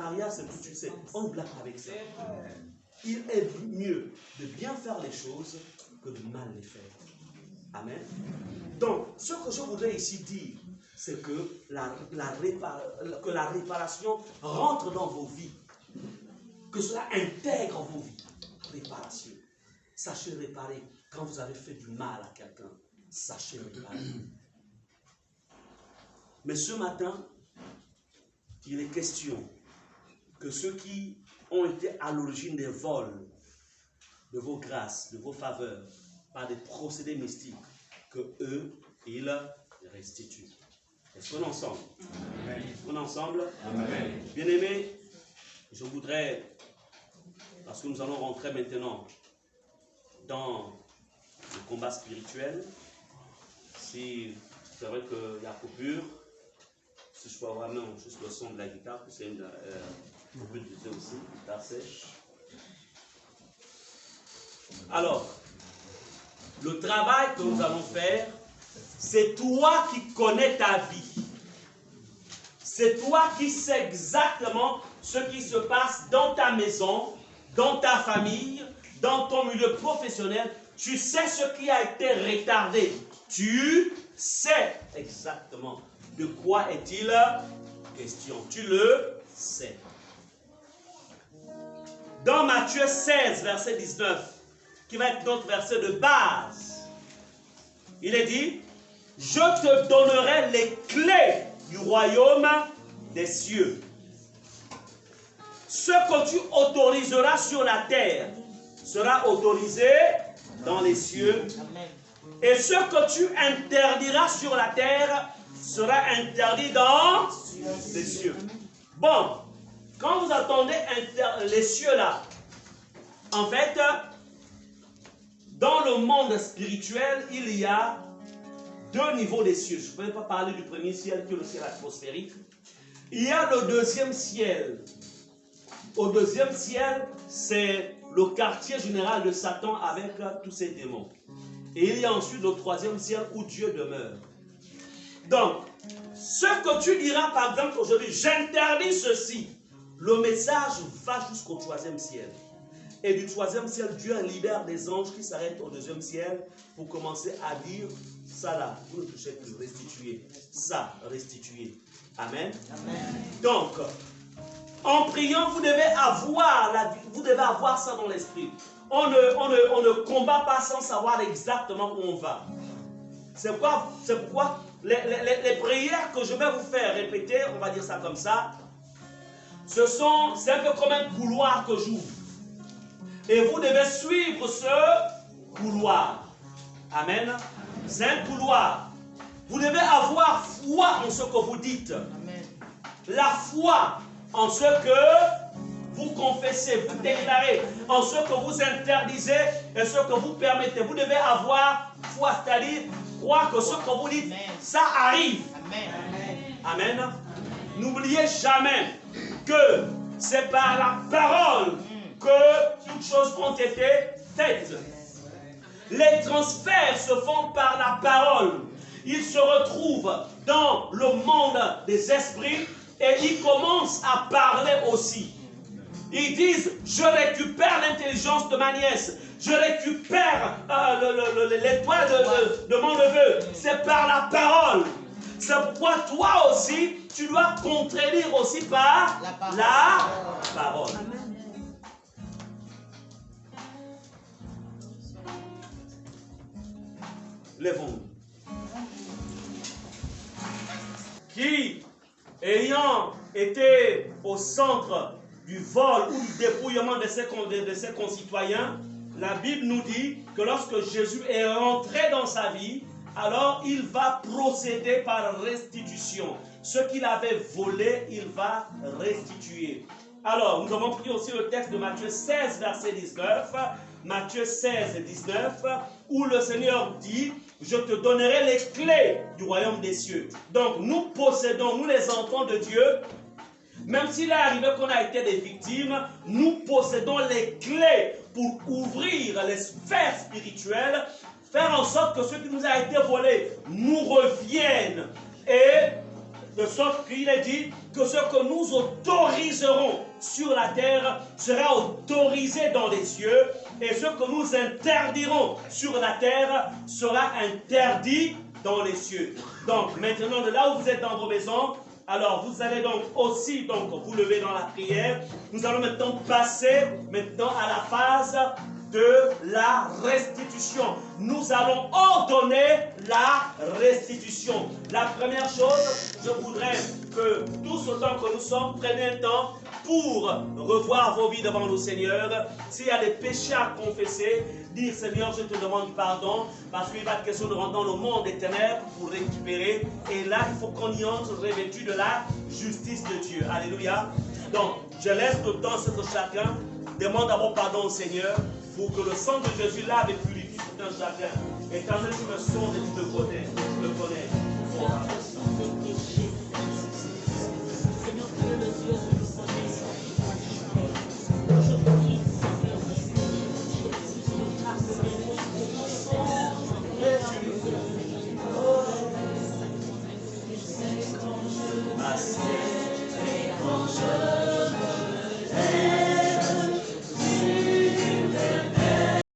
mariage, c'est tout, tu sais. On ne blague pas avec ça. Il est mieux de bien faire les choses que de mal les faire. Amen. Donc, ce que je voudrais ici dire, c'est que la réparation rentre dans vos vies. Que cela intègre vos vies. Réparation. Sachez réparer. Quand vous avez fait du mal à quelqu'un, sachez réparer. Mais ce matin, il est question que ceux qui ont été à l'origine des vols, de vos grâces, de vos faveurs, par des procédés mystiques, que eux, ils restituent. Est-ce qu'on est ensemble? Est-ce qu'on est ensemble? Bien-aimés, je voudrais, parce que nous allons rentrer maintenant dans le combat spirituel, si c'est vrai qu'il y a coupure, si je peux avoir vraiment juste le son de la guitare, que c'est une coupure de aussi, guitare sèche. Alors, le travail que nous allons faire, c'est toi qui connais ta vie. C'est toi qui sais exactement ce qui se passe dans ta maison, dans ta famille, dans ton milieu professionnel. Tu sais ce qui a été retardé. Tu sais exactement de quoi est-il question. Tu le sais. Dans Matthieu 16, verset 19, qui va être notre verset de base, il est dit, je te donnerai les clés du royaume des cieux. Ce que tu autoriseras sur la terre sera autorisé dans les cieux. Et ce que tu interdiras sur la terre sera interdit dans les cieux. Bon, quand vous attendez les cieux là, en fait, dans le monde spirituel, il y a deux niveaux des cieux. Je ne peux pas parler du premier ciel qui est le ciel atmosphérique. Il y a le deuxième ciel. Au deuxième ciel, c'est le quartier général de Satan avec tous ses démons. Et il y a ensuite le troisième ciel où Dieu demeure. Donc, ce que tu diras par exemple aujourd'hui, j'interdis ceci. Le message va jusqu'au troisième ciel. Et du troisième ciel, Dieu libère des anges qui s'arrêtent au deuxième ciel pour commencer à dire, ça là, vous ne touchez plus, restituez. Ça, restituez. Amen. Amen. Donc, en priant, vous devez avoir ça dans l'esprit. On ne combat pas sans savoir exactement où on va. C'est pourquoi les prières que je vais vous faire répéter, on va dire ça comme ça, c'est un peu comme un couloir que j'ouvre. Et vous devez suivre ce couloir. Amen. C'est un couloir. Vous devez avoir foi en ce que vous dites. Amen. La foi en ce que vous confessez, vous déclarez, en ce que vous interdisez et ce que vous permettez. Vous devez avoir foi, c'est-à-dire croire que ce que vous dites, ça arrive. Amen. Amen. N'oubliez jamais que c'est par la parole que toutes choses ont été faites. Les transferts se font par la parole. Ils se retrouvent dans le monde des esprits et ils commencent à parler aussi. Ils disent, je récupère l'intelligence de ma nièce, je récupère l'étoile de mon neveu. C'est par la parole. C'est pourquoi toi aussi, tu dois contredire aussi par la parole. Lèvons-nous. Qui, ayant été au centre du vol ou du dépouillement de ses concitoyens, la Bible nous dit que lorsque Jésus est rentré dans sa vie, alors il va procéder par restitution. Ce qu'il avait volé, il va restituer. Alors, nous avons pris aussi le texte de Matthieu 16, verset 19. Matthieu 16, 19, où le Seigneur dit, je te donnerai les clés du royaume des cieux. Donc, nous possédons, nous les enfants de Dieu, même s'il est arrivé qu'on a été des victimes, nous possédons les clés pour ouvrir les sphères spirituelles, faire en sorte que ce qui nous a été volé nous revienne. Et de sorte qu'il est dit que ce que nous autoriserons sur la terre sera autorisé dans les cieux, et ce que nous interdirons sur la terre sera interdit dans les cieux. Donc maintenant, de là où vous êtes dans vos maisons, alors vous allez donc aussi vous lever dans la prière. Nous allons maintenant passer à la phase de la restitution. Nous allons ordonner la restitution. La première chose, je voudrais que tous autant que nous sommes, prenez un temps pour revoir vos vies devant le Seigneur. S'il y a des péchés à confesser, dire Seigneur, je te demande pardon, parce qu'il va être question de rentrer dans le monde des ténèbres pour récupérer. Et là, il faut qu'on y entre revêtu de la justice de Dieu. Alléluia. Donc, je laisse le temps ce que chacun demande d'abord pardon au Seigneur pour que le sang de Jésus lave et purifie tout un chacun. Éternel, tu me sondes et tu me connais. Tu me connais.